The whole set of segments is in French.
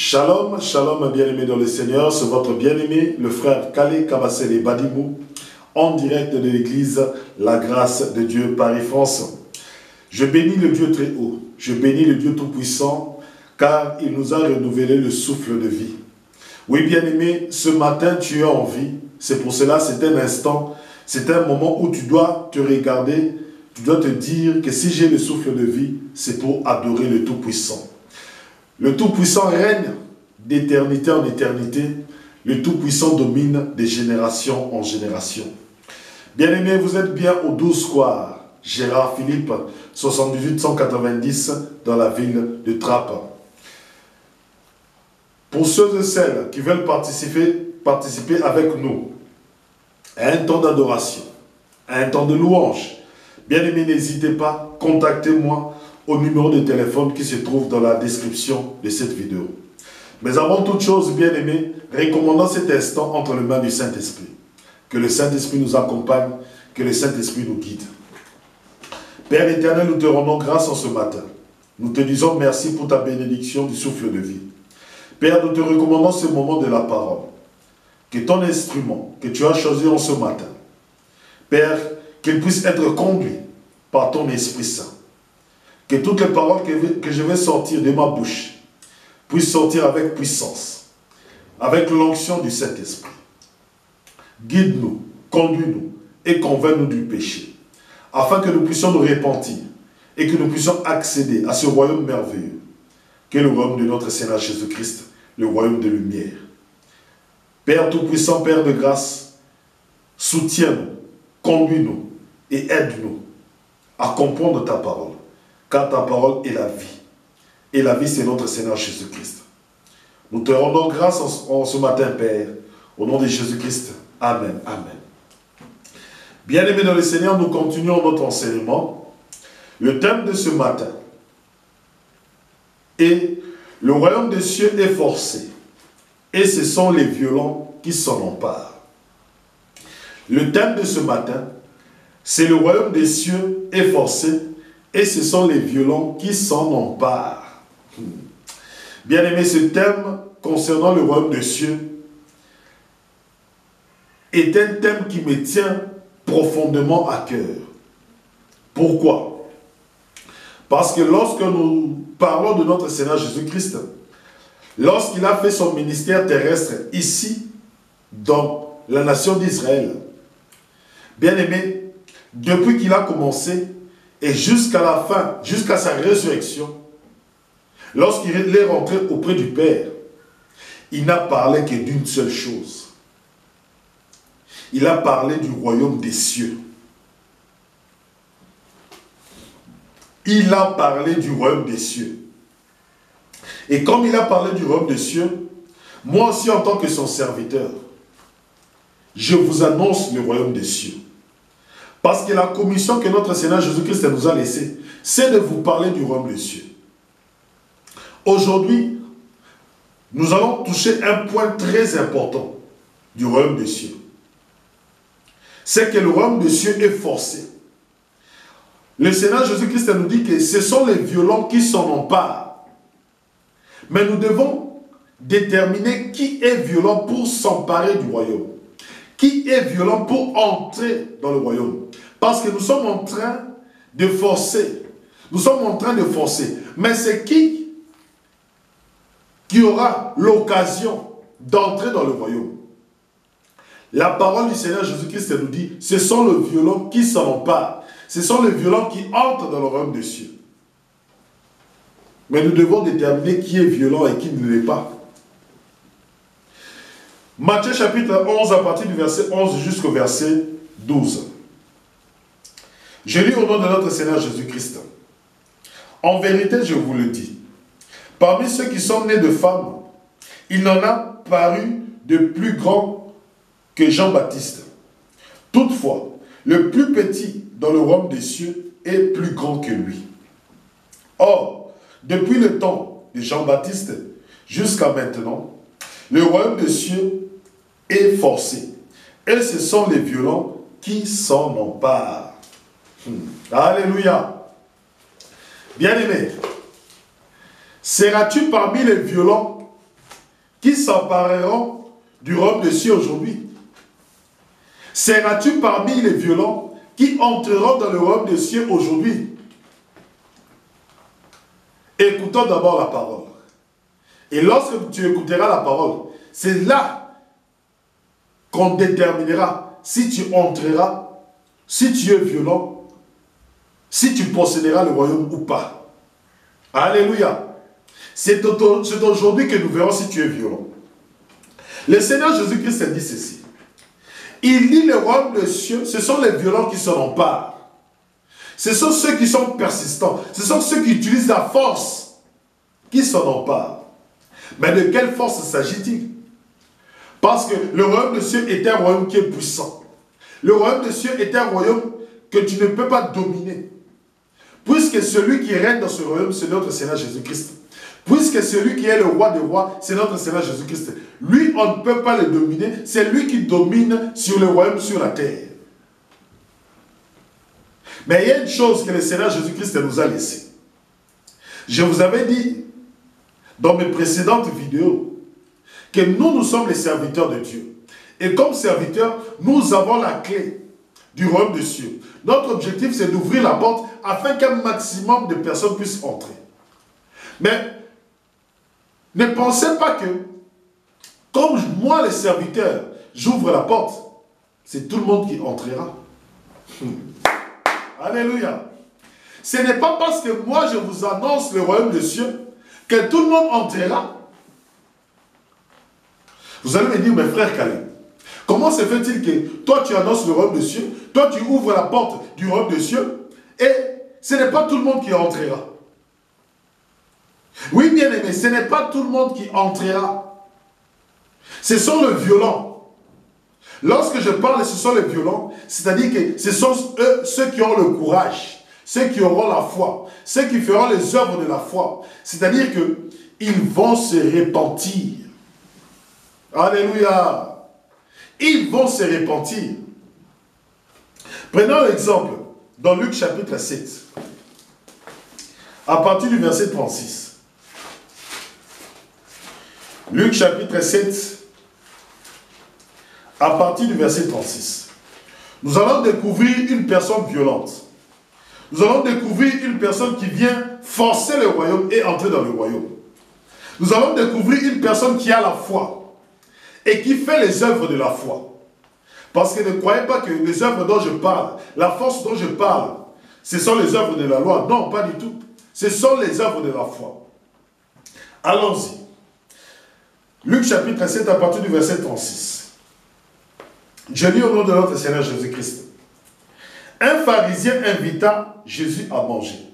Shalom, shalom bien-aimés dans le Seigneur, c'est votre bien-aimé, le frère Kale Kabasele Badimou, en direct de l'église La Grâce de Dieu Paris-France. Je bénis le Dieu très haut, je bénis le Dieu tout-puissant, car il nous a renouvelé le souffle de vie. Oui bien-aimé, ce matin tu es en vie, c'est pour cela c'est un instant, c'est un moment où tu dois te regarder, tu dois te dire que si j'ai le souffle de vie, c'est pour adorer le tout-puissant. Le Tout-Puissant règne d'éternité en éternité. Le Tout-Puissant domine de génération en génération. Bien-aimés, vous êtes bien au 12 square Gérard Philippe, 78 190, dans la ville de Trappes. Pour ceux et celles qui veulent participer avec nous à un temps d'adoration, à un temps de louange, bien-aimés, n'hésitez pas, contactez-moi au numéro de téléphone qui se trouve dans la description de cette vidéo. Mais avant toute chose, bien-aimés, recommandons cet instant entre les mains du Saint-Esprit. Que le Saint-Esprit nous accompagne, que le Saint-Esprit nous guide. Père éternel, nous te rendons grâce en ce matin. Nous te disons merci pour ta bénédiction du souffle de vie. Père, nous te recommandons ce moment de la parole. Que ton instrument que tu as choisi en ce matin, Père, qu'il puisse être conduit par ton Esprit Saint. Que toutes les paroles que je vais sortir de ma bouche puissent sortir avec puissance, avec l'onction du Saint-Esprit. Guide-nous, conduis-nous et convainc-nous du péché, afin que nous puissions nous repentir et que nous puissions accéder à ce royaume merveilleux, qui est le royaume de notre Seigneur Jésus-Christ, le royaume de lumière. Père Tout-Puissant, Père de grâce, soutiens-nous, conduis-nous et aide-nous à comprendre ta parole. Car ta parole est la vie. Et la vie, c'est notre Seigneur Jésus-Christ. Nous te rendons grâce en ce matin, Père. Au nom de Jésus-Christ. Amen. Amen. Bien-aimés dans le Seigneur, nous continuons notre enseignement. Le thème de ce matin est « Le royaume des cieux est forcé, et ce sont les violents qui s'en emparent. » Le thème de ce matin, c'est « Le royaume des cieux est forcé, et ce sont les violents qui s'en emparent. » Bien aimé, ce thème concernant le royaume des cieux est un thème qui me tient profondément à cœur. Pourquoi? Parce que lorsque nous parlons de notre Seigneur Jésus-Christ, lorsqu'il a fait son ministère terrestre ici, dans la nation d'Israël, bien aimé, depuis qu'il a commencé, et jusqu'à la fin, jusqu'à sa résurrection, lorsqu'il est rentré auprès du Père, il n'a parlé que d'une seule chose. Il a parlé du royaume des cieux. Il a parlé du royaume des cieux. Et comme il a parlé du royaume des cieux, moi aussi en tant que son serviteur, je vous annonce le royaume des cieux. Parce que la commission que notre Seigneur Jésus-Christ nous a laissée, c'est de vous parler du royaume des cieux. Aujourd'hui, nous allons toucher un point très important du royaume des cieux. C'est que le royaume des cieux est forcé. Le Seigneur Jésus-Christ nous dit que ce sont les violents qui s'en emparent. Mais nous devons déterminer qui est violent pour s'emparer du royaume. Qui est violent pour entrer dans le royaume. Parce que nous sommes en train de forcer. Nous sommes en train de forcer. Mais c'est qui aura l'occasion d'entrer dans le royaume? La parole du Seigneur Jésus-Christ nous dit, ce sont les violents qui s'en emparent. Ce sont les violents qui entrent dans le royaume des cieux. Mais nous devons déterminer qui est violent et qui ne l'est pas. Matthieu chapitre 11, à partir du verset 11 jusqu'au verset 12. Je lis au nom de notre Seigneur Jésus-Christ. En vérité, je vous le dis, parmi ceux qui sont nés de femmes, il n'en a paru de plus grand que Jean-Baptiste. Toutefois, le plus petit dans le royaume des cieux est plus grand que lui. Or, depuis le temps de Jean-Baptiste jusqu'à maintenant, le royaume des cieux est forcé. Et ce sont les violents qui s'en emparent. Alléluia. Bien-aimé, seras-tu parmi les violents qui s'empareront du royaume des cieux aujourd'hui? Seras-tu parmi les violents qui entreront dans le royaume des cieux aujourd'hui? Écoutons d'abord la parole. Et lorsque tu écouteras la parole, c'est là qu'on déterminera si tu entreras, si tu es violent, si tu posséderas le royaume ou pas. Alléluia. C'est aujourd'hui que nous verrons si tu es violent. Le Seigneur Jésus-Christ a dit ceci. Il dit le royaume des cieux, ce sont les violents qui s'en emparent. Ce sont ceux qui sont persistants. Ce sont ceux qui utilisent la force qui s'en emparent. Mais de quelle force s'agit-il? Parce que le royaume des cieux est un royaume qui est puissant. Le royaume des cieux est un royaume que tu ne peux pas dominer. Puisque celui qui règne dans ce royaume, c'est notre Seigneur Jésus-Christ. Puisque celui qui est le roi des rois, c'est notre Seigneur Jésus-Christ. Lui, on ne peut pas le dominer. C'est lui qui domine sur le royaume, sur la terre. Mais il y a une chose que le Seigneur Jésus-Christ nous a laissée. Je vous avais dit dans mes précédentes vidéos que nous sommes les serviteurs de Dieu. Et comme serviteurs, nous avons la clé du royaume des cieux. Notre objectif, c'est d'ouvrir la porte afin qu'un maximum de personnes puissent entrer. Mais ne pensez pas que, comme moi, les serviteurs, j'ouvre la porte, c'est tout le monde qui entrera. Alléluia. Ce n'est pas parce que moi, je vous annonce le royaume des cieux que tout le monde entrera. Vous allez me dire, mes frères Calais, comment se fait-il que toi, tu annonces le royaume des cieux, toi, tu ouvres la porte du royaume des cieux, et ce n'est pas tout le monde qui entrera? Oui, bien aimé, ce n'est pas tout le monde qui entrera. Ce sont les violents. Lorsque je parle, ce sont les violents, c'est-à-dire que ce sont eux, ceux qui ont le courage, ceux qui auront la foi, ceux qui feront les œuvres de la foi. C'est-à-dire qu'ils vont se repentir. Alléluia. Ils vont se repentir. Prenons l'exemple dans Luc chapitre 7, à partir du verset 36. Luc chapitre 7, à partir du verset 36. Nous allons découvrir une personne violente. Nous allons découvrir une personne qui vient forcer le royaume et entrer dans le royaume. Nous allons découvrir une personne qui a la foi et qui fait les œuvres de la foi. Parce que ne croyez pas que les œuvres dont je parle, la force dont je parle, ce sont les œuvres de la loi. Non, pas du tout. Ce sont les œuvres de la foi. Allons-y. Luc chapitre 7 à partir du verset 36. Je lis au nom de notre Seigneur Jésus-Christ. Un pharisien invita Jésus à manger.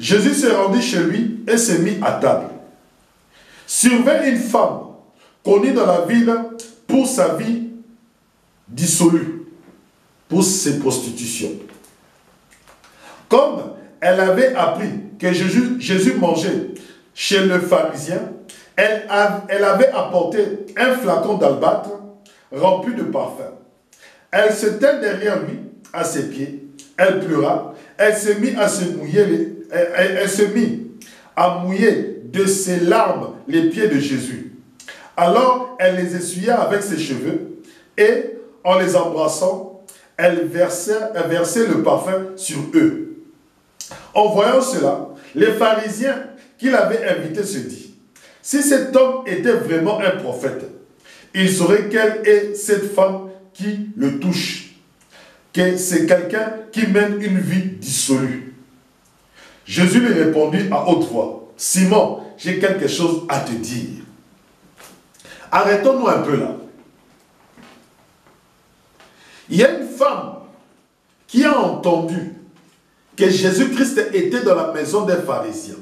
Jésus se rendit chez lui et se mit à table. Survint une femme connue dans la ville pour sa vie dissolue, pour ses prostitutions. Comme elle avait appris que Jésus mangeait chez le pharisien, elle avait apporté un flacon d'albâtre rempli de parfum. Elle se tint derrière lui, à ses pieds. Elle pleura. Elle se mit à mouiller de ses larmes les pieds de Jésus. Alors, elle les essuya avec ses cheveux et, en les embrassant, elle versait le parfum sur eux. En voyant cela, les pharisiens qui l'avaient invité se disent: si cet homme était vraiment un prophète, il saurait quelle est cette femme qui le touche, que c'est quelqu'un qui mène une vie dissolue. Jésus lui répondit à haute voix: Simon, j'ai quelque chose à te dire. Arrêtons-nous un peu là. Il y a une femme qui a entendu que Jésus-Christ était dans la maison des pharisiens.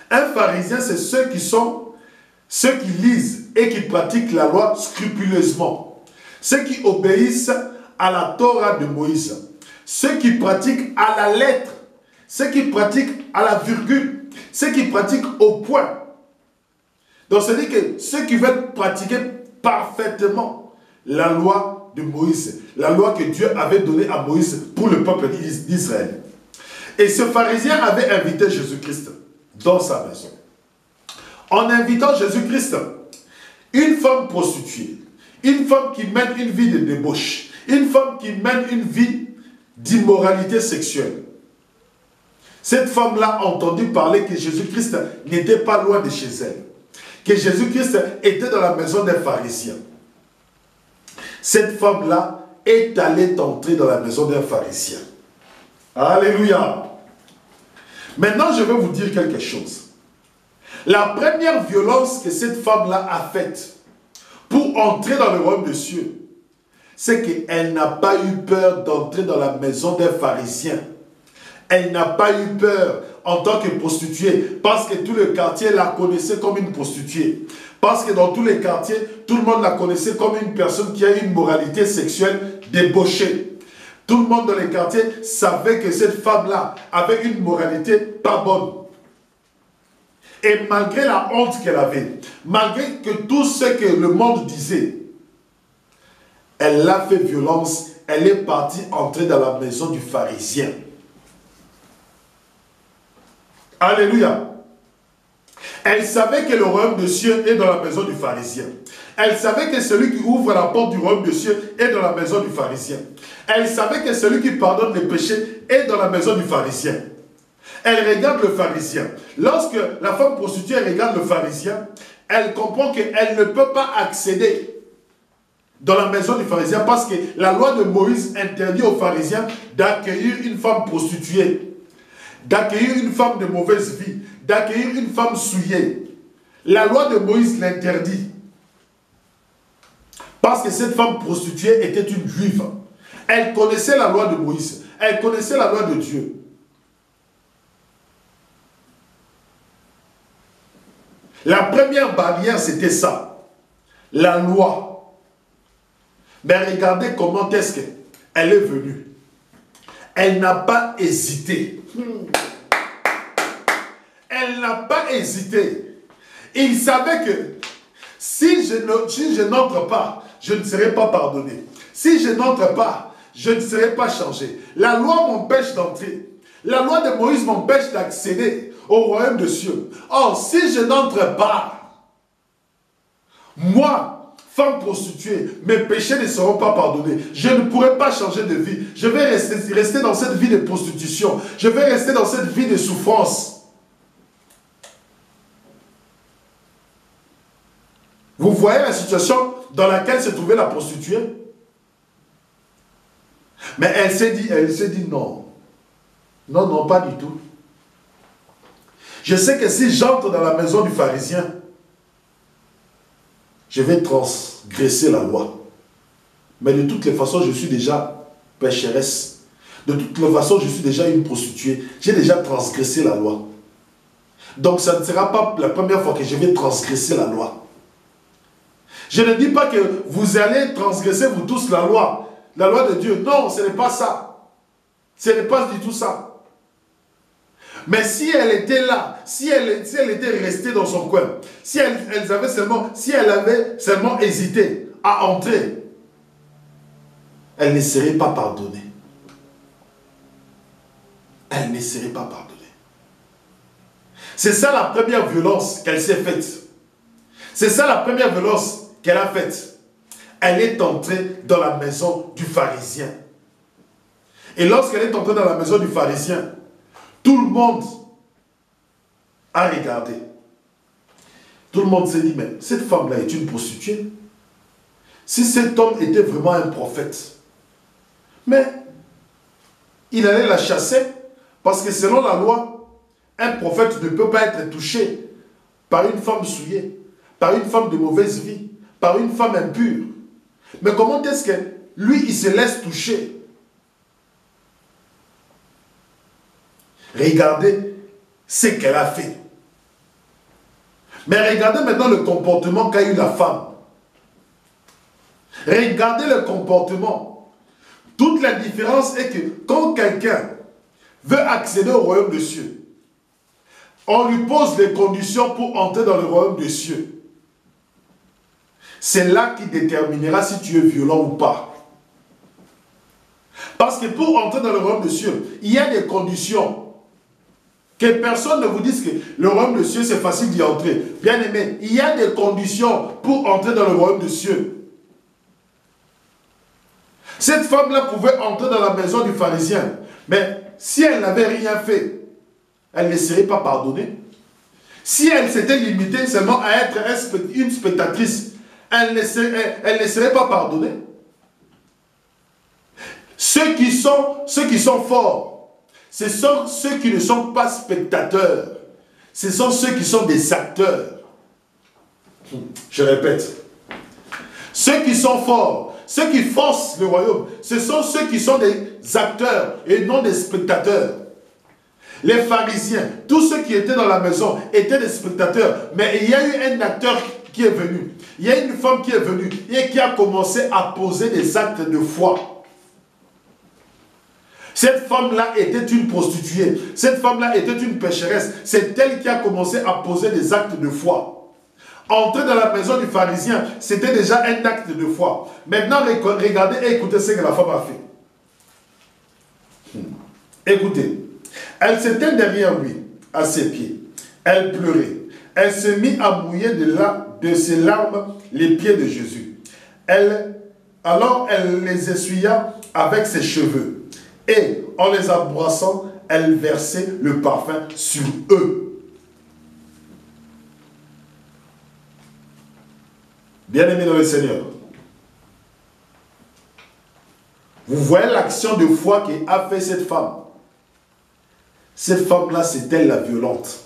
Un pharisien, c'est ceux qui lisent et qui pratiquent la loi scrupuleusement. Ceux qui obéissent à la Torah de Moïse. Ceux qui pratiquent à la lettre. Ceux qui pratiquent à la virgule. Ceux qui pratiquent au point. Donc, c'est-à-dire que ceux qui veulent pratiquer parfaitement la loi de Moïse. La loi que Dieu avait donnée à Moïse pour le peuple d'Israël. Et ce pharisien avait invité Jésus-Christ dans sa maison. En invitant Jésus-Christ, Une femme prostituée, une femme qui mène une vie de débauche, une femme qui mène une vie d'immoralité sexuelle. Cette femme-là a entendu parler que Jésus-Christ n'était pas loin de chez elle, que Jésus-Christ était dans la maison des pharisiens. Cette femme-là est allée entrer dans la maison d'un pharisien. Alléluia. Maintenant, je vais vous dire quelque chose. La première violence que cette femme-là a faite pour entrer dans le royaume des cieux, c'est qu'elle n'a pas eu peur d'entrer dans la maison des pharisiens. Elle n'a pas eu peur en tant que prostituée, parce que tout le quartier la connaissait comme une prostituée. Parce que dans tous les quartiers, tout le monde la connaissait comme une personne qui a une moralité sexuelle débauchée. Tout le monde dans les quartiers savait que cette femme-là avait une moralité pas bonne. Et malgré la honte qu'elle avait, malgré que tout ce que le monde disait, elle a fait violence, elle est partie entrer dans la maison du pharisien. Alléluia. Elle savait que le royaume des cieux est dans la maison du pharisien. Elle savait que celui qui ouvre la porte du royaume des cieux est dans la maison du pharisien. Elle savait que celui qui pardonne les péchés est dans la maison du pharisien. Elle regarde le pharisien. Lorsque la femme prostituée regarde le pharisien, elle comprend qu'elle ne peut pas accéder dans la maison du pharisien parce que la loi de Moïse interdit aux pharisiens d'accueillir une femme prostituée, d'accueillir une femme de mauvaise vie, d'accueillir une femme souillée. La loi de Moïse l'interdit. Parce que cette femme prostituée était une juive. Elle connaissait la loi de Moïse. Elle connaissait la loi de Dieu. La première barrière, c'était ça. La loi. Mais regardez comment est-ce qu'elle est venue. Elle n'a pas hésité. Elle n'a pas hésité. Il savait que si je n'entre pas, je ne serai pas pardonné. Si je n'entre pas, je ne serai pas changé. La loi m'empêche d'entrer. La loi de Moïse m'empêche d'accéder au royaume des cieux. Or, si je n'entre pas, moi, femme prostituée, mes péchés ne seront pas pardonnés. Je ne pourrai pas changer de vie. Je vais rester dans cette vie de prostitution. Je vais rester dans cette vie de souffrance. Vous voyez la situation dans laquelle se trouvait la prostituée? Mais elle s'est dit non. Non, non, pas du tout. Je sais que si j'entre dans la maison du pharisien, je vais transgresser la loi. Mais de toutes les façons, je suis déjà pécheresse. De toutes les façons, je suis déjà une prostituée. J'ai déjà transgressé la loi. Donc, ça ne sera pas la première fois que je vais transgresser la loi. Je ne dis pas que vous allez transgresser, vous tous, la loi de Dieu. Non, ce n'est pas ça. Ce n'est pas du tout ça. Mais si elle était là, si elle était restée dans son coin, si elle avait seulement hésité à entrer, elle ne serait pas pardonnée. Elle ne serait pas pardonnée. C'est ça la première violence qu'elle s'est faite. C'est ça la première violence qu'elle a faite. Elle est entrée dans la maison du pharisien. Et lorsqu'elle est entrée dans la maison du pharisien, tout le monde a regardé. Tout le monde s'est dit, mais cette femme-là est une prostituée. Si cet homme était vraiment un prophète, mais il allait la chasser, parce que selon la loi, un prophète ne peut pas être touché par une femme souillée, par une femme de mauvaise vie, par une femme impure. Mais comment est-ce que lui, il se laisse toucher? Regardez ce qu'elle a fait. Mais regardez maintenant le comportement qu'a eu la femme. Regardez le comportement. Toute la différence est que quand quelqu'un veut accéder au royaume des cieux, on lui pose les conditions pour entrer dans le royaume des cieux. C'est là qui déterminera si tu es violent ou pas. Parce que pour entrer dans le royaume des cieux, il y a des conditions. Que personne ne vous dise que le royaume des cieux, c'est facile d'y entrer. Bien aimé, il y a des conditions pour entrer dans le royaume des cieux. Cette femme-là pouvait entrer dans la maison du pharisien. Mais si elle n'avait rien fait, elle ne serait pas pardonnée. Si elle s'était limitée seulement à être une spectatrice, elle ne serait pas pardonnée. Ceux qui sont forts, ce sont ceux qui ne sont pas spectateurs. Ce sont ceux qui sont des acteurs. Je répète. Ceux qui sont forts, ceux qui forcent le royaume, ce sont ceux qui sont des acteurs et non des spectateurs. Les pharisiens, tous ceux qui étaient dans la maison étaient des spectateurs. Mais il y a eu un acteur qui est venu. Il y a une femme qui est venue et qui a commencé à poser des actes de foi. Cette femme-là était une prostituée. Cette femme-là était une pécheresse. C'est elle qui a commencé à poser des actes de foi. Entrer dans la maison du pharisien, c'était déjà un acte de foi. Maintenant, regardez et écoutez ce que la femme a fait. Écoutez. Elle s'était derrière lui, à ses pieds. Elle pleurait. Elle se mit à mouiller de ses larmes les pieds de Jésus. Alors elle les essuya avec ses cheveux. Et en les embrassant, elle versait le parfum sur eux. Bien-aimés dans le Seigneur, vous voyez l'action de foi qu'a fait cette femme. Cette femme-là, c'est elle la violente.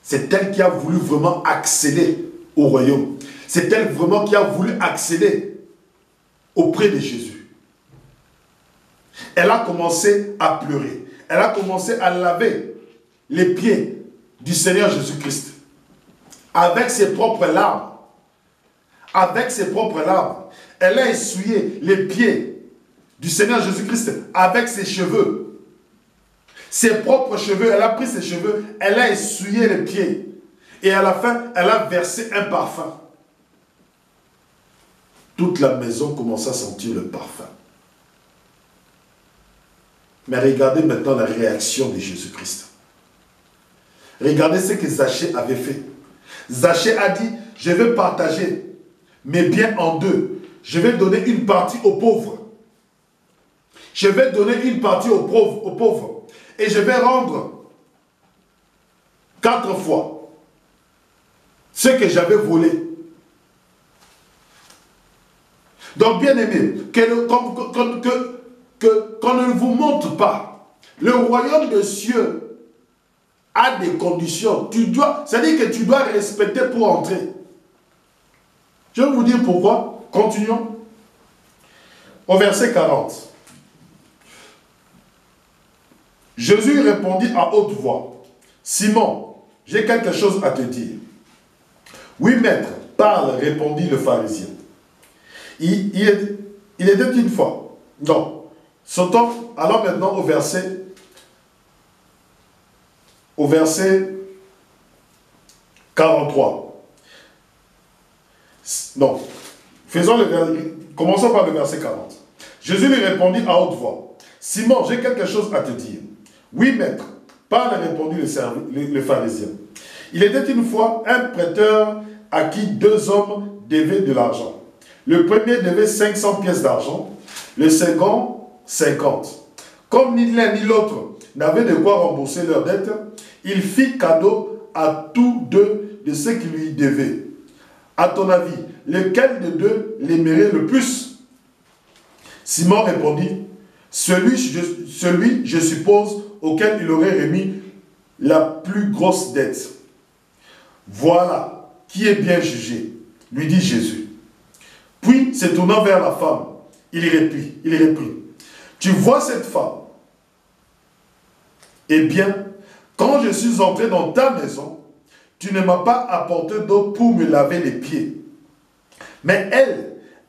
C'est elle qui a voulu vraiment accéder au royaume. C'est elle vraiment qui a voulu accéder auprès de Jésus. Elle a commencé à pleurer. Elle a commencé à laver les pieds du Seigneur Jésus-Christ. Avec ses propres larmes. Avec ses propres larmes. Elle a essuyé les pieds du Seigneur Jésus-Christ avec ses cheveux. Ses propres cheveux, elle a pris ses cheveux, elle a essuyé les pieds. Et à la fin, elle a versé un parfum. Toute la maison commença à sentir le parfum. Mais regardez maintenant la réaction de Jésus-Christ. Regardez ce que Zachée avait fait. Zachée a dit, je vais partager mes biens en deux. Je vais donner une partie aux pauvres. Je vais donner une partie aux pauvres. Et je vais rendre 4 fois ce que j'avais volé. Donc, bien aimé, qu'on ne vous montre pas. Le royaume des cieux a des conditions. C'est-à-dire que tu dois respecter pour entrer. Je vais vous dire pourquoi. Continuons. Au verset 40. Jésus répondit à haute voix, « Simon, j'ai quelque chose à te dire. » « Oui, maître, parle, répondit le pharisien. Il était une fois. Non. Sautons alors maintenant au verset 43. Non. Commençons par le verset 40. Jésus lui répondit à haute voix, « Simon, j'ai quelque chose à te dire. » « Oui, maître, parle, répondit le pharisien. Il était une fois un prêteur à qui 2 hommes devaient de l'argent. Le premier devait 500 pièces d'argent, le second 50. Comme ni l'un ni l'autre n'avaient de quoi rembourser leur dette, il fit cadeau à tous deux de ce qu'ils lui devaient. À ton avis, lequel de deux l'aimerait le plus? Simon répondit, celui, je suppose, auquel il aurait remis la plus grosse dette. Voilà qui est bien jugé, lui dit Jésus. Puis, se tournant vers la femme, il reprit, tu vois cette femme? Eh bien, quand je suis entré dans ta maison, tu ne m'as pas apporté d'eau pour me laver les pieds. Mais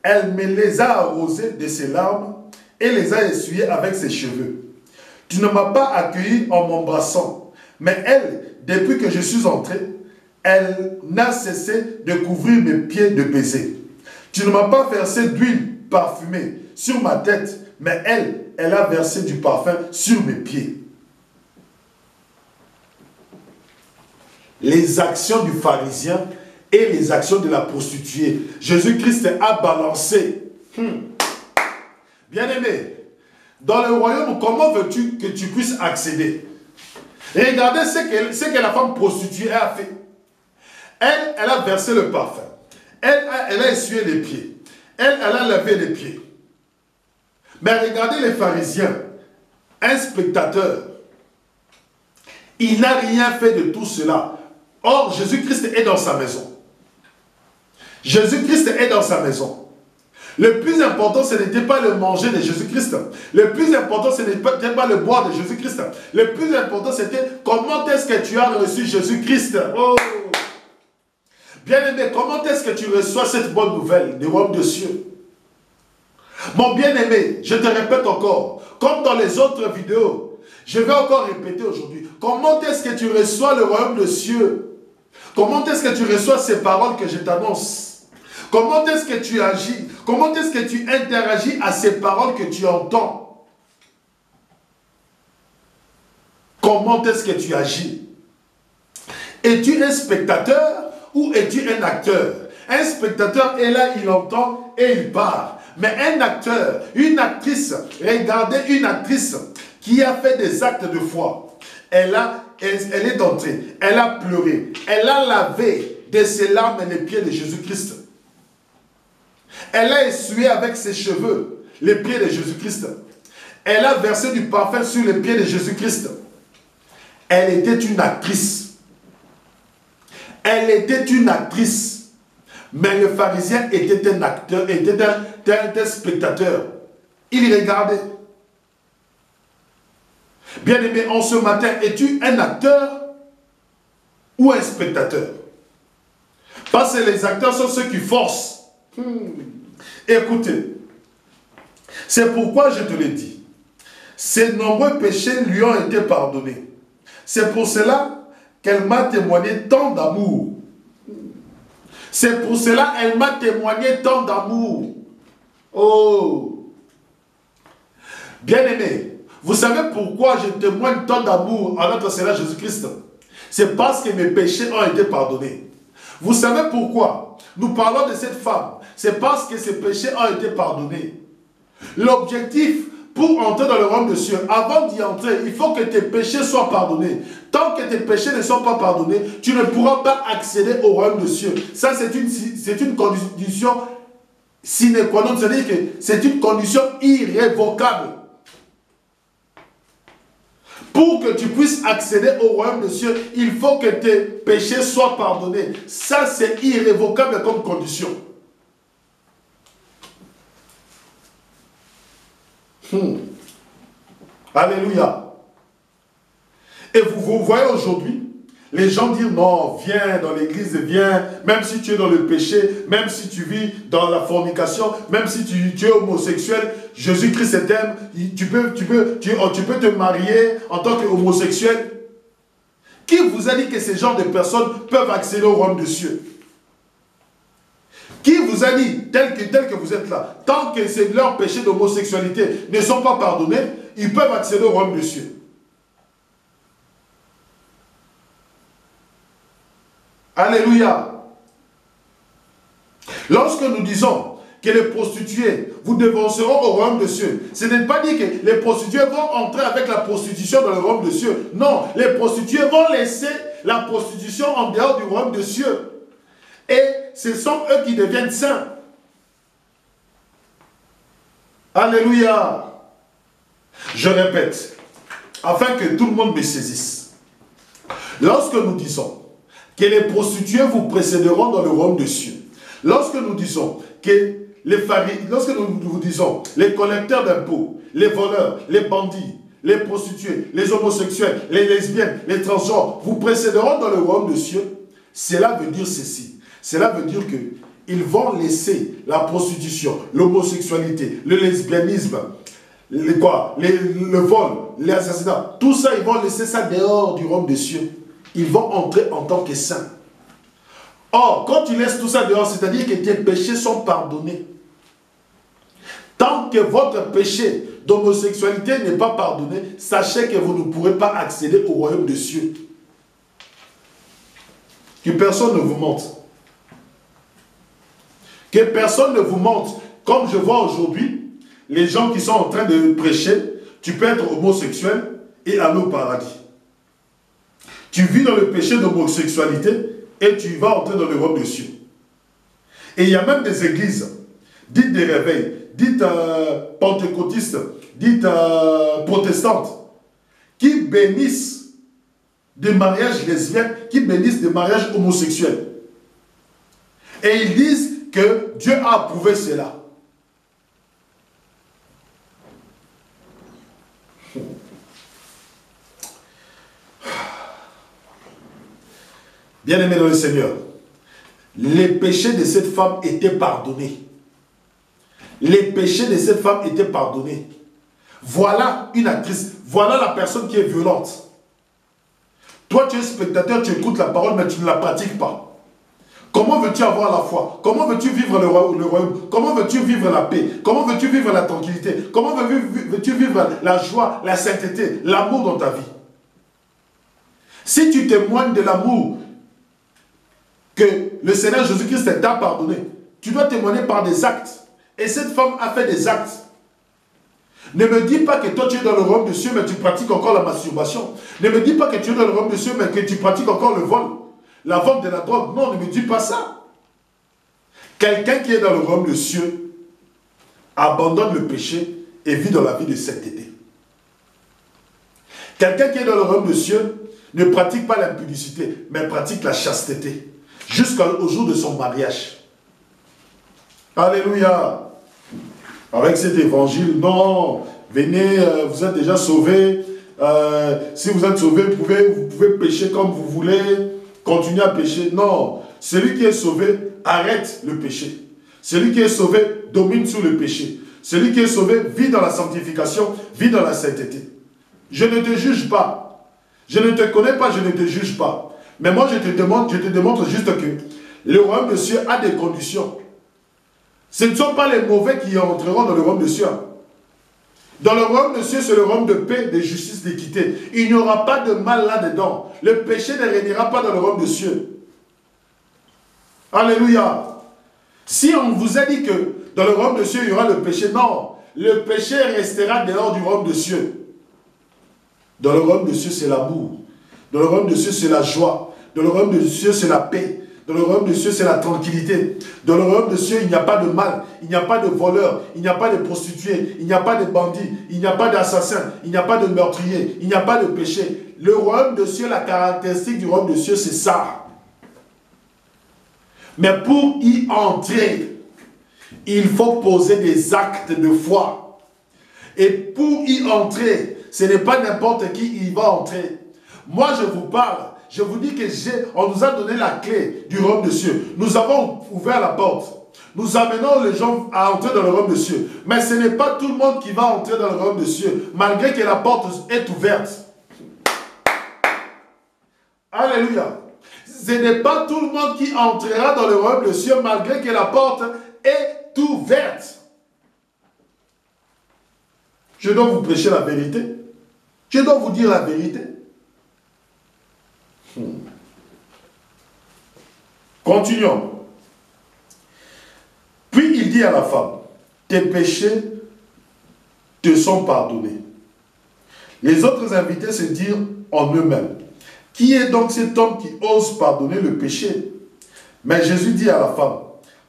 elle me les a arrosés de ses larmes et les a essuyés avec ses cheveux. Tu ne m'as pas accueilli en m'embrassant, mais elle, depuis que je suis entré, elle n'a cessé de couvrir mes pieds de baisers. Tu ne m'as pas versé d'huile parfumée sur ma tête, mais elle a versé du parfum sur mes pieds. les actions du pharisien et les actions de la prostituée. Jésus-Christ a balancé. Bien-aimé, dans le royaume, comment veux-tu que tu puisses accéder? Regardez ce que la femme prostituée a fait. Elle a versé le parfum. Elle a essuyé les pieds. Elle a lavé les pieds. Mais regardez les pharisiens, un spectateur. Il n'a rien fait de tout cela. Or, Jésus-Christ est dans sa maison. Jésus-Christ est dans sa maison. Le plus important, ce n'était pas le manger de Jésus-Christ. Le plus important, ce n'était pas le boire de Jésus-Christ. Le plus important, c'était comment est-ce que tu as reçu Jésus-Christ. Oh! Bien-aimé, comment est-ce que tu reçois cette bonne nouvelle du royaume des cieux? Mon bien-aimé, je te répète encore, comme dans les autres vidéos, je vais encore répéter aujourd'hui, comment est-ce que tu reçois le royaume des cieux? Comment est-ce que tu reçois ces paroles que je t'annonce? Comment est-ce que tu agis? Comment est-ce que tu interagis à ces paroles que tu entends? Comment est-ce que tu agis? Es-tu un spectateur ou es-tu un acteur? Un spectateur est là, il entend et il part. Mais un acteur, une actrice, regardez une actrice qui a fait des actes de foi. Elle est entrée, elle a pleuré, elle a lavé de ses larmes les pieds de Jésus-Christ. Elle a essuyé avec ses cheveux les pieds de Jésus-Christ. Elle a versé du parfum sur les pieds de Jésus-Christ. Elle était une actrice. Elle était une actrice. Mais le pharisien était un acteur, était un spectateur. Il regardait. Bien-aimé, en ce matin, es-tu un acteur ou un spectateur? Parce que les acteurs sont ceux qui forcent. Écoutez, c'est pourquoi je te l'ai dit. Ses nombreux péchés lui ont été pardonnés. C'est pour cela qu'elle m'a témoigné tant d'amour. C'est pour cela qu'elle m'a témoigné tant d'amour. Oh! Bien-aimé, vous savez pourquoi je témoigne tant d'amour à notre Seigneur Jésus-Christ? C'est parce que mes péchés ont été pardonnés. Vous savez pourquoi nous parlons de cette femme? C'est parce que ses péchés ont été pardonnés. L'objectif pour entrer dans le royaume de Dieu, avant d'y entrer, il faut que tes péchés soient pardonnés. Tant que tes péchés ne sont pas pardonnés, tu ne pourras pas accéder au royaume de Dieu. Ça, c'est une condition sine qua non, c'est-à-dire que c'est une condition irrévocable. Pour que tu puisses accéder au royaume de Dieu, il faut que tes péchés soient pardonnés. Ça, c'est irrévocable comme condition. Alléluia. Et vous voyez aujourd'hui, les gens disent non, viens dans l'église, viens, même si tu es dans le péché, même si tu vis dans la fornication, même si tu es homosexuel, Jésus-Christ t'aime, tu peux te marier en tant qu'homosexuel. Qui vous a dit que ces genres de personnes peuvent accéder au royaume de Dieu? Qui vous a dit, tel que vous êtes là, tant que leurs péchés d'homosexualité ne sont pas pardonnés, ils peuvent accéder au royaume de Dieu? Alléluia. Lorsque nous disons que les prostituées vous dévanceront au royaume de Dieu, ce n'est pas dit que les prostituées vont entrer avec la prostitution dans le royaume de Dieu. Non, les prostituées vont laisser la prostitution en dehors du royaume de Dieu. Et ce sont eux qui deviennent saints. Alléluia. Je répète, afin que tout le monde me saisisse. Lorsque nous disons que les prostituées vous précéderont dans le royaume de Dieu, lorsque nous disons que lorsque nous disons les collecteurs d'impôts, les voleurs, les bandits, les prostituées, les homosexuels, les lesbiennes, les transgenres vous précéderont dans le royaume de Dieu, cela veut dire ceci. Cela veut dire qu'ils vont laisser la prostitution, l'homosexualité, le lesbianisme, le vol, les assassinats, tout ça, ils vont laisser ça dehors du royaume des cieux. Ils vont entrer en tant que saints. Or, quand tu laisses tout ça dehors, c'est-à-dire que tes péchés sont pardonnés. Tant que votre péché d'homosexualité n'est pas pardonné, sachez que vous ne pourrez pas accéder au royaume des cieux. Que personne ne vous mente. Que personne ne vous mente. Comme je vois aujourd'hui, les gens qui sont en train de prêcher, tu peux être homosexuel et aller au paradis. Tu vis dans le péché d'homosexualité et tu vas entrer dans le royaume des cieux. Et il y a même des églises, dites des réveils, dites pentecôtistes, dites protestantes, qui bénissent des mariages lesbiens, qui bénissent des mariages homosexuels. Et ils disent que Dieu a approuvé cela. Bien-aimés dans le Seigneur, les péchés de cette femme étaient pardonnés. Les péchés de cette femme étaient pardonnés. Voilà une actrice, voilà la personne qui est violente. Toi, tu es spectateur, tu écoutes la parole, mais tu ne la pratiques pas. Comment veux-tu avoir la foi? Comment veux-tu vivre le royaume? Comment veux-tu vivre la paix? Comment veux-tu vivre la tranquillité? Comment veux-tu vivre la joie, la sainteté, l'amour dans ta vie? Si tu témoignes de l'amour que le Seigneur Jésus-Christ t'a pardonné, tu dois témoigner par des actes. Et cette femme a fait des actes. Ne me dis pas que toi tu es dans le royaume des cieux, mais tu pratiques encore la masturbation. Ne me dis pas que tu es dans le royaume des cieux, mais que tu pratiques encore le vol, la vente de la drogue. Non, ne me dis pas ça. Quelqu'un qui est dans le royaume des cieux abandonne le péché et vit dans la vie de sainteté. Quelqu'un qui est dans le royaume des cieux ne pratique pas l'impudicité, mais pratique la chasteté jusqu'au jour de son mariage. Alléluia. Avec cet évangile, non, venez, vous êtes déjà sauvés. Si vous êtes sauvés, vous pouvez pécher comme vous voulez, continuer à pécher. Non, celui qui est sauvé, arrête le péché. Celui qui est sauvé, domine sur le péché. Celui qui est sauvé, vit dans la sanctification, vit dans la sainteté. Je ne te juge pas. Je ne te connais pas, je ne te juge pas. Mais moi, je te démontre juste que le royaume de Dieu a des conditions. Ce ne sont pas les mauvais qui entreront dans le royaume de Dieu. Dans le royaume de Dieu, c'est le royaume de paix, de justice, d'équité. Il n'y aura pas de mal là-dedans. Le péché ne régnera pas dans le royaume de Dieu. Alléluia. Si on vous a dit que dans le royaume de Dieu, il y aura le péché, non. Le péché restera dehors du royaume de Dieu. Dans le royaume de Dieu, c'est l'amour. Dans le royaume de Dieu, c'est la joie. Dans le royaume de Dieu, c'est la paix. Dans le royaume de Dieu, c'est la tranquillité. Dans le royaume de Dieu, il n'y a pas de mal, il n'y a pas de voleurs, il n'y a pas de prostituées, il n'y a pas de bandits, il n'y a pas d'assassins, il n'y a pas de meurtriers, il n'y a pas de péché. Le royaume de Dieu, la caractéristique du royaume de Dieu, c'est ça. Mais pour y entrer, il faut poser des actes de foi. Et pour y entrer, ce n'est pas n'importe qui y va entrer. Moi, je vous parle. Je vous dis que on nous a donné la clé du royaume de Dieu. Nous avons ouvert la porte. Nous amenons les gens à entrer dans le royaume de Dieu. Mais ce n'est pas tout le monde qui va entrer dans le royaume de Dieu, malgré que la porte est ouverte. Alléluia. Ce n'est pas tout le monde qui entrera dans le royaume de Dieu, malgré que la porte est ouverte. Je dois vous prêcher la vérité. Je dois vous dire la vérité. Continuons. Puis il dit à la femme, tes péchés te sont pardonnés. Les autres invités se dirent en eux-mêmes, qui est donc cet homme qui ose pardonner le péché? Mais Jésus dit à la femme,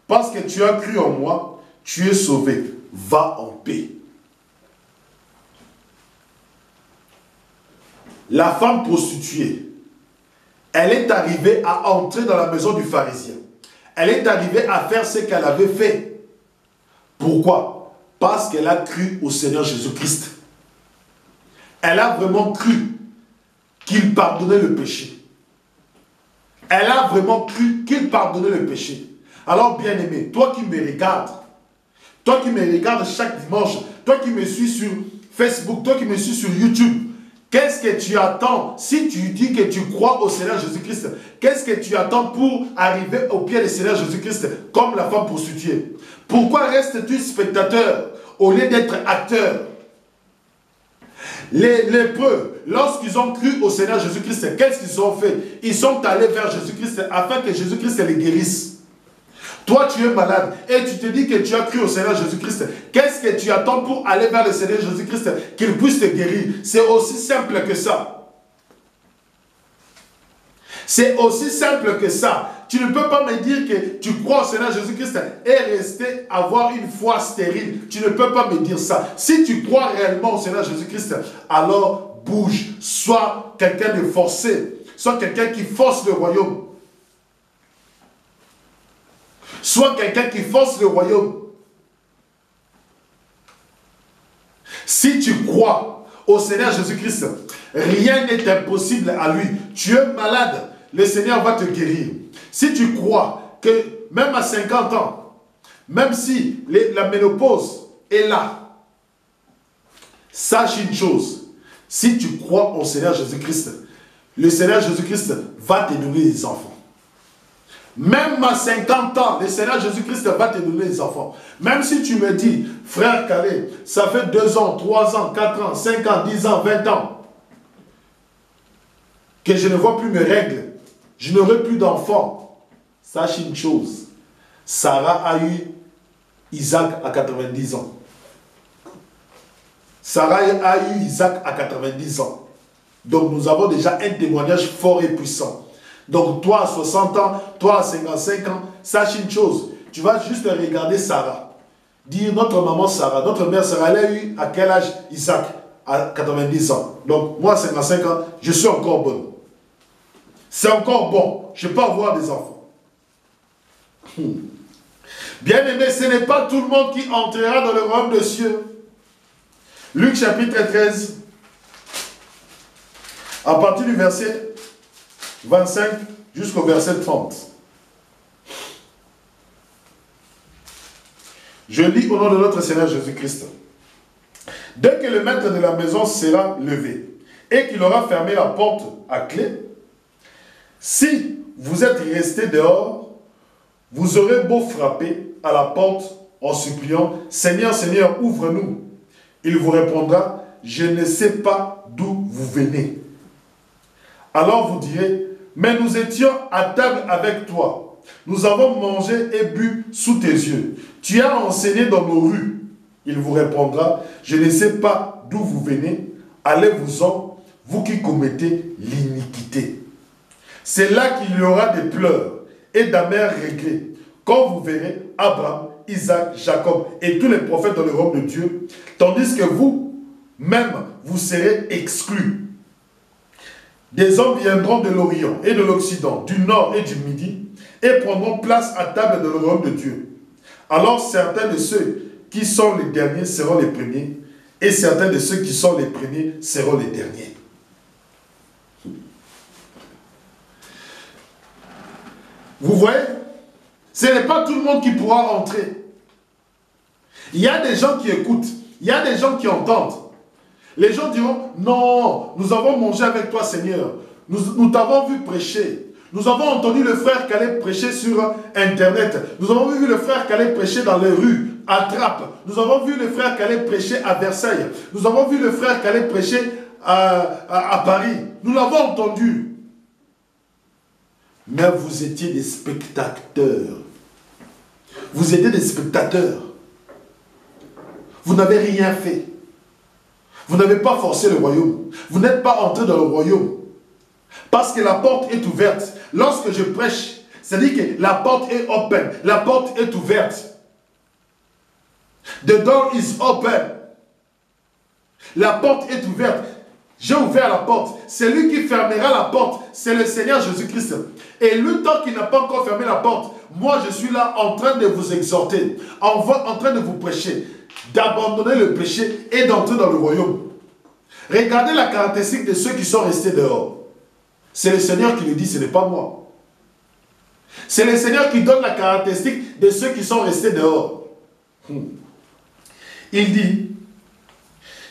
parce que tu as cru en moi, tu es sauvé, va en paix. La femme prostituée, elle est arrivée à entrer dans la maison du pharisien. Elle est arrivée à faire ce qu'elle avait fait. Pourquoi? Parce qu'elle a cru au Seigneur Jésus-Christ. Elle a vraiment cru qu'il pardonnait le péché. Elle a vraiment cru qu'il pardonnait le péché. Alors bien-aimé, toi qui me regardes chaque dimanche, toi qui me suis sur Facebook, toi qui me suis sur YouTube, qu'est-ce que tu attends? Si tu dis que tu crois au Seigneur Jésus-Christ, qu'est-ce que tu attends pour arriver au pied du Seigneur Jésus-Christ comme la femme prostituée? Pourquoi restes-tu spectateur au lieu d'être acteur? Les lépreux, lorsqu'ils ont cru au Seigneur Jésus-Christ, qu'est-ce qu'ils ont fait? Ils sont allés vers Jésus-Christ afin que Jésus-Christ les guérisse. Toi, tu es malade et tu te dis que tu as cru au Seigneur Jésus-Christ. Qu'est-ce que tu attends pour aller vers le Seigneur Jésus-Christ, qu'il puisse te guérir? C'est aussi simple que ça. C'est aussi simple que ça. Tu ne peux pas me dire que tu crois au Seigneur Jésus-Christ et rester avoir une foi stérile. Tu ne peux pas me dire ça. Si tu crois réellement au Seigneur Jésus-Christ, alors bouge. Sois quelqu'un de forcé. Sois quelqu'un qui force le royaume. Sois quelqu'un qui force le royaume. Si tu crois au Seigneur Jésus-Christ, rien n'est impossible à lui. Tu es malade, le Seigneur va te guérir. Si tu crois que même à 50 ans, même si la ménopause est là, sache une chose. Si tu crois au Seigneur Jésus-Christ, le Seigneur Jésus-Christ va te donner des enfants. Même à 50 ans, le Seigneur Jésus-Christ va te donner des enfants. Même si tu me dis, frère Calais, ça fait 2 ans, 3 ans, 4 ans, 5 ans, 10 ans, 20 ans, que je ne vois plus mes règles, je n'aurai plus d'enfants. Sache une chose, Sarah a eu Isaac à 90 ans. Sarah a eu Isaac à 90 ans. Donc nous avons déjà un témoignage fort et puissant. Donc toi à 60 ans, toi à 55 ans, sache une chose, tu vas juste regarder Sarah. Dire notre maman Sarah, notre mère Sarah, elle a eu à quel âge Isaac? À 90 ans. Donc moi à 55 ans, je suis encore bonne. C'est encore bon, je peux avoir des enfants. Bien aimé, ce n'est pas tout le monde qui entrera dans le royaume des cieux. Luc chapitre 13, à partir du verset 25 jusqu'au verset 30. Je lis au nom de notre Seigneur Jésus-Christ. Dès que le maître de la maison sera levé et qu'il aura fermé la porte à clé, si vous êtes resté dehors, vous aurez beau frapper à la porte en suppliant « Seigneur, Seigneur, ouvre-nous ». Il vous répondra « Je ne sais pas d'où vous venez ». Alors vous direz « Mais nous étions à table avec toi. Nous avons mangé et bu sous tes yeux. Tu as enseigné dans nos rues. » Il vous répondra « Je ne sais pas d'où vous venez. Allez-vous-en, vous qui commettez l'iniquité. » C'est là qu'il y aura des pleurs et d'amers regrets, quand vous verrez Abraham, Isaac, Jacob et tous les prophètes dans le royaume de Dieu, tandis que vous-même, vous serez exclus. Des hommes viendront de l'Orient et de l'Occident, du Nord et du Midi, et prendront place à table dans le royaume de Dieu. Alors certains de ceux qui sont les derniers seront les premiers, et certains de ceux qui sont les premiers seront les derniers. Vous voyez, ce n'est pas tout le monde qui pourra entrer. Il y a des gens qui écoutent, il y a des gens qui entendent. Les gens diront, non, nous avons mangé avec toi Seigneur, nous t'avons vu prêcher. Nous avons entendu le frère Calais prêcher sur Internet. Nous avons vu le frère Calais prêcher dans les rues, à Trappes. Nous avons vu le frère Calais prêcher à Versailles. Nous avons vu le frère Calais prêcher à Paris. Nous l'avons entendu. Mais vous étiez des spectateurs. Vous étiez des spectateurs. Vous n'avez rien fait. Vous n'avez pas forcé le royaume. Vous n'êtes pas entré dans le royaume. Parce que la porte est ouverte. Lorsque je prêche, c'est-à-dire que la porte est open. La porte est ouverte. The door is open. La porte est ouverte. J'ai ouvert la porte. C'est lui qui fermera la porte. C'est le Seigneur Jésus-Christ. Et lui, tant qu'il n'a pas encore fermé la porte, moi je suis là en train de vous exhorter, en train de vous prêcher, d'abandonner le péché et d'entrer dans le royaume. Regardez la caractéristique de ceux qui sont restés dehors. C'est le Seigneur qui le dit, ce n'est pas moi. C'est le Seigneur qui donne la caractéristique de ceux qui sont restés dehors. Il dit,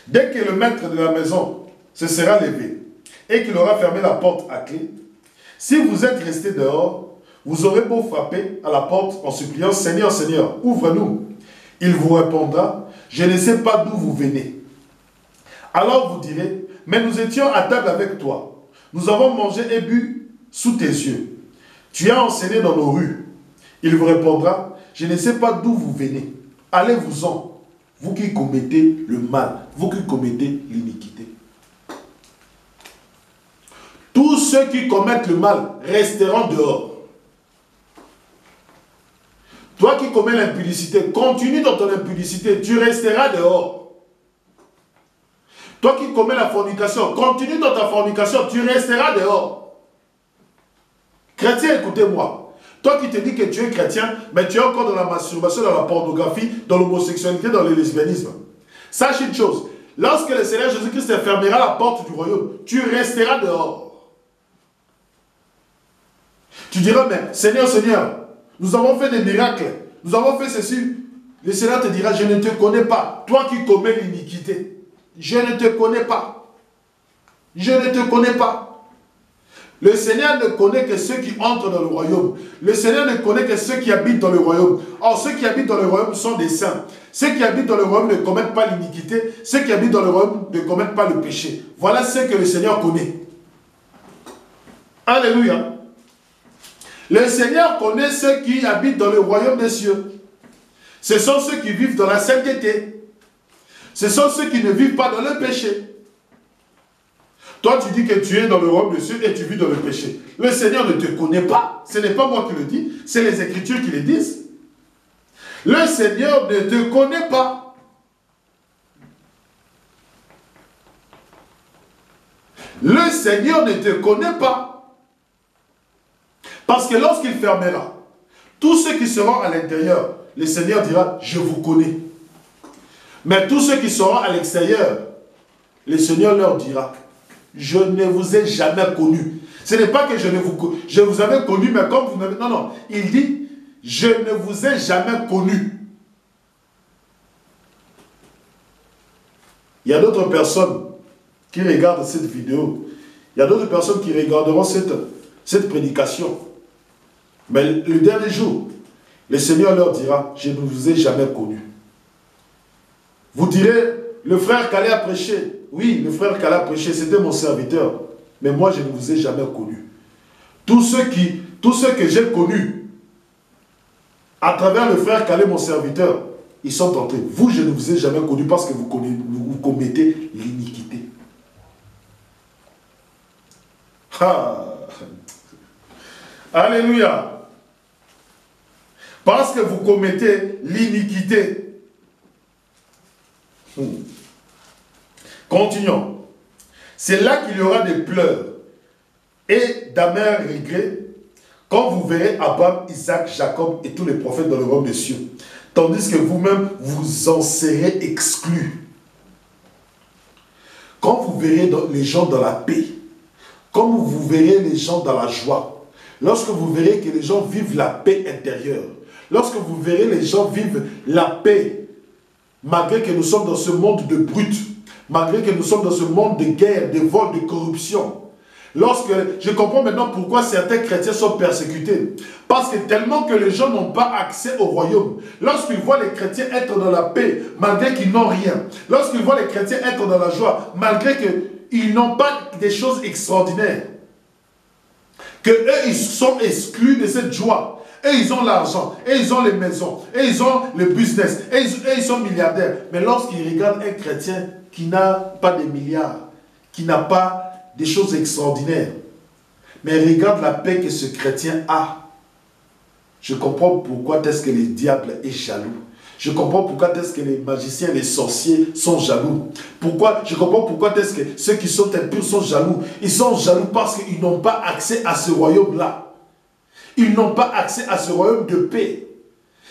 dès que le maître de la maison se sera levé et qu'il aura fermé la porte à clé, si vous êtes restés dehors, vous aurez beau frapper à la porte en suppliant « Seigneur, Seigneur, ouvre-nous ». Il vous répondra « Je ne sais pas d'où vous venez ». Alors vous direz, mais nous étions à table avec toi. Nous avons mangé et bu sous tes yeux. Tu as enseigné dans nos rues. Il vous répondra, je ne sais pas d'où vous venez. Allez-vous-en, vous qui commettez le mal, vous qui commettez l'iniquité. Tous ceux qui commettent le mal resteront dehors. Toi qui commets l'impudicité, continue dans ton impudicité, tu resteras dehors. Toi qui commets la fornication, continue dans ta fornication, tu resteras dehors. Chrétien, écoutez-moi. Toi qui te dis que tu es chrétien, mais tu es encore dans la masturbation, dans la pornographie, dans l'homosexualité, dans le lesbianisme. Sache une chose, lorsque le Seigneur Jésus-Christ fermera la porte du royaume, tu resteras dehors. Tu diras, mais Seigneur, Seigneur, nous avons fait des miracles, nous avons fait ceci. Le Seigneur te dira, je ne te connais pas. Toi qui commets l'iniquité, je ne te connais pas. Je ne te connais pas. Le Seigneur ne connaît que ceux qui entrent dans le royaume. Le Seigneur ne connaît que ceux qui habitent dans le royaume. Or, ceux qui habitent dans le royaume sont des saints. Ceux qui habitent dans le royaume ne commettent pas l'iniquité. Ceux qui habitent dans le royaume ne commettent pas le péché. Voilà ce que le Seigneur connaît. Alléluia. Le Seigneur connaît ceux qui habitent dans le royaume des cieux. Ce sont ceux qui vivent dans la sainteté. Ce sont ceux qui ne vivent pas dans le péché. Toi, tu dis que tu es dans le royaume des cieux et tu vis dans le péché. Le Seigneur ne te connaît pas. Ce n'est pas moi qui le dis, c'est les Écritures qui le disent. Le Seigneur ne te connaît pas. Le Seigneur ne te connaît pas. Parce que lorsqu'il fermera, tous ceux qui seront à l'intérieur, le Seigneur dira, je vous connais. Mais tous ceux qui seront à l'extérieur, le Seigneur leur dira, je ne vous ai jamais connu. Ce n'est pas que je vous avais connu, mais comme vous n'avez... Non, non. Il dit, je ne vous ai jamais connu. Il y a d'autres personnes qui regardent cette vidéo. Il y a d'autres personnes qui regarderont cette prédication. Mais le dernier jour, le Seigneur leur dira, je ne vous ai jamais connu. Vous direz, le frère Calais a prêché. Oui, le frère Calais a prêché, c'était mon serviteur. Mais moi, je ne vous ai jamais connu. Tous ceux que j'ai connus, à travers le frère Calais, mon serviteur, ils sont entrés. Vous, je ne vous ai jamais connu parce que vous commettez l'iniquité. Ah. Alléluia. Parce que vous commettez l'iniquité. Continuons. C'est là qu'il y aura des pleurs et d'amers regrets quand vous verrez Abraham, Isaac, Jacob et tous les prophètes dans le royaume des cieux. Tandis que vous-même, vous en serez exclus. Quand vous verrez les gens dans la paix, comme vous verrez les gens dans la joie, lorsque vous verrez que les gens vivent la paix intérieure, lorsque vous verrez les gens vivre la paix, malgré que nous sommes dans ce monde de brut, malgré que nous sommes dans ce monde de guerre, de vol, de corruption. Lorsque je comprends maintenant pourquoi certains chrétiens sont persécutés. Parce que tellement que les gens n'ont pas accès au royaume. Lorsqu'ils voient les chrétiens être dans la paix, malgré qu'ils n'ont rien. Lorsqu'ils voient les chrétiens être dans la joie, malgré qu'ils n'ont pas des choses extraordinaires. Que eux, ils sont exclus de cette joie. Et ils ont l'argent, et ils ont les maisons, et ils ont le business, et ils sont milliardaires. Mais lorsqu'ils regardent un chrétien qui n'a pas de milliards, qui n'a pas des choses extraordinaires, mais regarde la paix que ce chrétien a, je comprends pourquoi est-ce que le diable est jaloux. Je comprends pourquoi est-ce que les magiciens, les sorciers sont jaloux. Je comprends pourquoi est-ce que ceux qui sont impurs sont jaloux. Ils sont jaloux parce qu'ils n'ont pas accès à ce royaume-là. Ils n'ont pas accès à ce royaume de paix.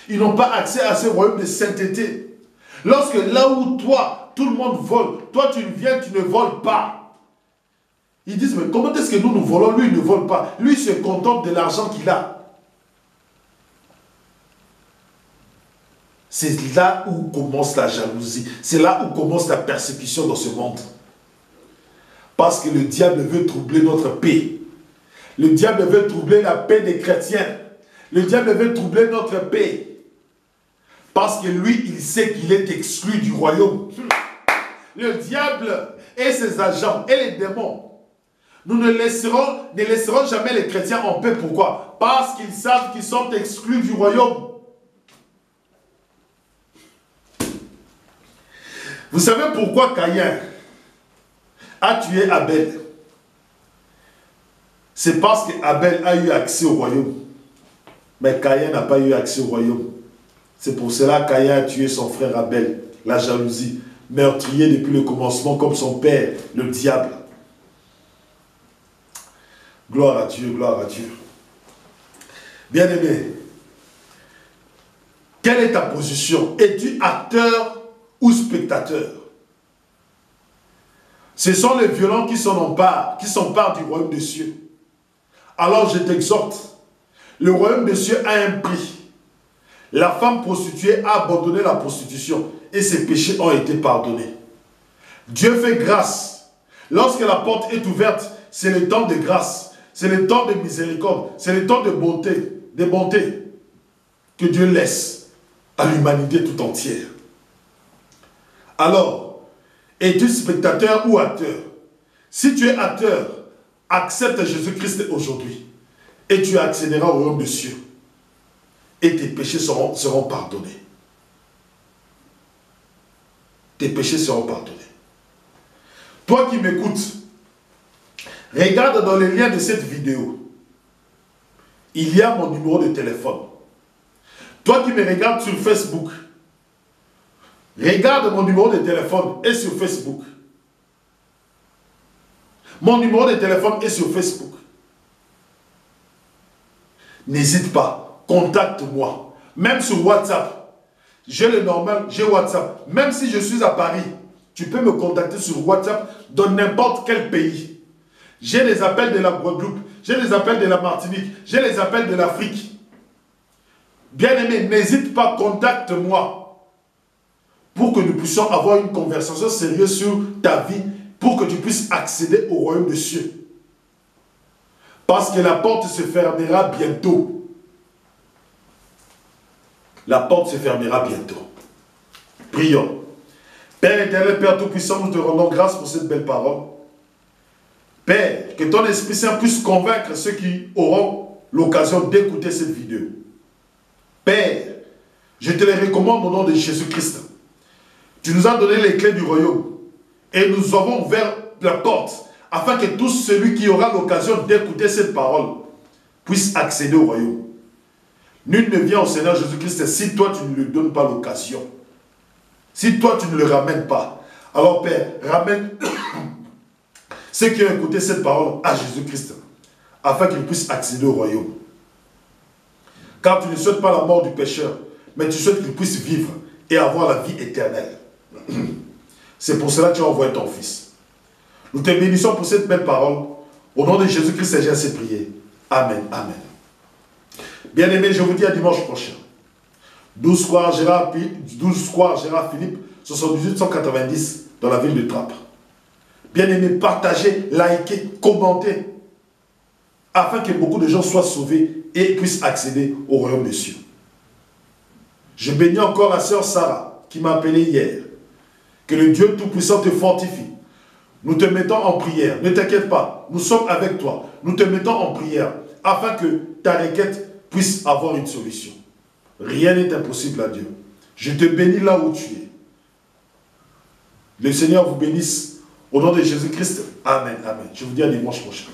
Ils n'ont pas accès à ce royaume de sainteté. Lorsque là où toi, tout le monde vole, toi tu viens, tu ne voles pas. Ils disent, mais comment est-ce que nous volons? Lui, il ne vole pas. Lui, il se contente de l'argent qu'il a. C'est là où commence la jalousie. C'est là où commence la persécution dans ce monde. Parce que le diable veut troubler notre paix. Le diable veut troubler la paix des chrétiens. Le diable veut troubler notre paix. Parce que lui, il sait qu'il est exclu du royaume. le diable et ses agents et les démons, nous ne laisserons jamais les chrétiens en paix. Pourquoi? Parce qu'ils savent qu'ils sont exclus du royaume. Vous savez pourquoi Caïn a tué Abel? C'est parce qu'Abel a eu accès au royaume. Mais Caïn n'a pas eu accès au royaume. C'est pour cela que Caïn a tué son frère Abel. La jalousie, meurtrier depuis le commencement comme son père, le diable. Gloire à Dieu, gloire à Dieu. Bien-aimé, quelle est ta position? Es-tu acteur ou spectateur? Ce sont les violents qui s'emparent du royaume des cieux. Alors je t'exhorte, le royaume des cieux a un prix. La femme prostituée a abandonné la prostitution et ses péchés ont été pardonnés. Dieu fait grâce. Lorsque la porte est ouverte, c'est le temps de grâce, c'est le temps de miséricorde, c'est le temps de bonté que Dieu laisse à l'humanité tout entière. Alors, es-tu spectateur ou acteur? Si tu es acteur, accepte Jésus-Christ aujourd'hui et tu accéderas au royaume des cieux et tes péchés seront pardonnés. Tes péchés seront pardonnés. Toi qui m'écoutes, regarde dans les liens de cette vidéo. Il y a mon numéro de téléphone. Toi qui me regardes sur Facebook, regarde mon numéro de téléphone est sur Facebook. Mon numéro de téléphone est sur Facebook. N'hésite pas, contacte-moi. Même sur WhatsApp. J'ai le normal, j'ai WhatsApp. Même si je suis à Paris, tu peux me contacter sur WhatsApp dans n'importe quel pays. J'ai les appels de la Guadeloupe, j'ai les appels de la Martinique, j'ai les appels de l'Afrique. Bien-aimé, n'hésite pas, contacte-moi pour que nous puissions avoir une conversation sérieuse sur ta vie, pour que tu puisses accéder au royaume des cieux. Parce que la porte se fermera bientôt. La porte se fermera bientôt. Prions. Père éternel, Père Tout-Puissant, nous te rendons grâce pour cette belle parole. Père, que ton Esprit Saint puisse convaincre ceux qui auront l'occasion d'écouter cette vidéo. Père, je te les recommande au nom de Jésus-Christ. Tu nous as donné les clés du royaume et nous avons ouvert la porte afin que tout celui qui aura l'occasion d'écouter cette parole puisse accéder au royaume. Nul ne vient au Seigneur Jésus-Christ si toi tu ne lui donnes pas l'occasion. Si toi tu ne le ramènes pas. Alors Père, ramène ceux qui ont écouté cette parole à Jésus-Christ afin qu'ils puissent accéder au royaume. Car tu ne souhaites pas la mort du pécheur, mais tu souhaites qu'il puisse vivre et avoir la vie éternelle. C'est pour cela que tu as envoyé ton Fils. Nous te bénissons pour cette belle parole. Au nom de Jésus-Christ, j'ai ainsi prié. Amen. Amen. Bien-aimés, je vous dis à dimanche prochain. 12 square Gérard Philippe, 78 190 dans la ville de Trappes. Bien-aimés, partagez, likez, commentez, afin que beaucoup de gens soient sauvés et puissent accéder au royaume des cieux. Je bénis encore la sœur Sarah, qui m'a appelé hier. Que le Dieu Tout-Puissant te fortifie. Nous te mettons en prière. Ne t'inquiète pas, nous sommes avec toi. Nous te mettons en prière, afin que ta requête puisse avoir une solution. Rien n'est impossible à Dieu. Je te bénis là où tu es. Le Seigneur vous bénisse. Au nom de Jésus-Christ. Amen. Amen. Je vous dis à dimanche prochain.